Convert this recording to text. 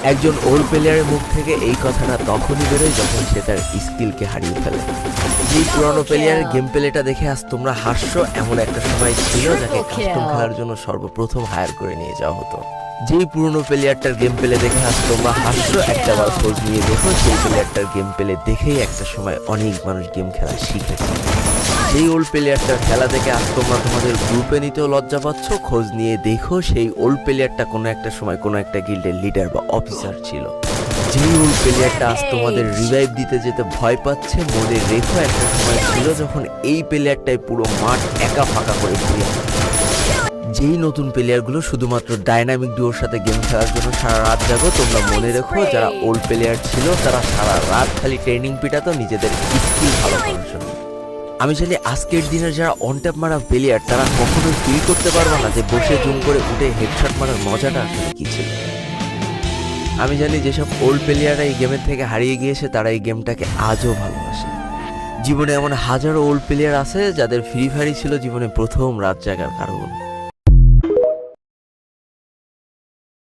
একজন ওল্ড প্লেয়ারের মুখ থেকে এই কথাটা তখনই বেরোয় যখন সে তার স্কিলকে হারিয়ে ফেলে। যেই পুরনো প্লেয়ারের গেম প্লেটা দেখে আজ তোমরা হাসছো, এমন একটা সময় ছিল যাকে কাস্টম খেলার জন্য সর্বপ্রথম হায়ার করে নিয়ে যাওয়া হতো। যেই পুরনো প্লেয়ারটার গেম প্লে দেখে আজ তোমরা হাসছো, একটা বার খোঁজ নিয়ে দেখো সেই প্লেয়ারটার গেম প্লে দেখেই একটা সময় অনেক মানুষ গেম খেলা শিখেছে। যেই ওল্ড প্লেয়ারটার খেলা দেখে আজ তোমরা তোমাদের গ্রুপে নিতেও লজ্জা পাচ্ছ, খোঁজ নিয়ে দেখো সেই ওল্ড প্লেয়ারটা কোনো একটা সময় কোনো একটা গিল্ডের লিডার বা অফিসার ছিল। যেই ওল্ড প্লেয়ারটা আজ তোমাদের রিভাইভ দিতে যেতে ভয় পাচ্ছে, মনে রেখো একটা সময় ছিল যখন এই প্লেয়ারটাই পুরো মাঠ একা ফাঁকা করে ঘুরে। যেই নতুন প্লেয়ারগুলো শুধুমাত্র ডাইনামিক ডুয়োর সাথে গেম খেলার জন্য সারা রাত জাগো, তোমরা মনে রেখো যারা ওল্ড প্লেয়ার ছিল তারা সারা রাত খালি ট্রেনিং পিটাতো নিজেদের স্কিল ভালো করার জন্য। আমি চাইলে আজকের দিনের যারা অন ট্যাপ মারা প্লেয়ার তারা কখনোই ফিল করতে পারবে না যে বসে জুম করে উঠে হেডশট মারার মজাটা আসলে কি ছিল। আমি জানি যেসব ওল্ড প্লেয়াররা এই গেমের থেকে হারিয়ে গিয়েছে তারা এই গেমটাকে আজও ভালোবাসে। জীবনে এমন হাজারো ওল্ড প্লেয়ার আছে যাদের ফ্রি ফায়ারই ছিল জীবনে প্রথম রাত জাগার কারণ।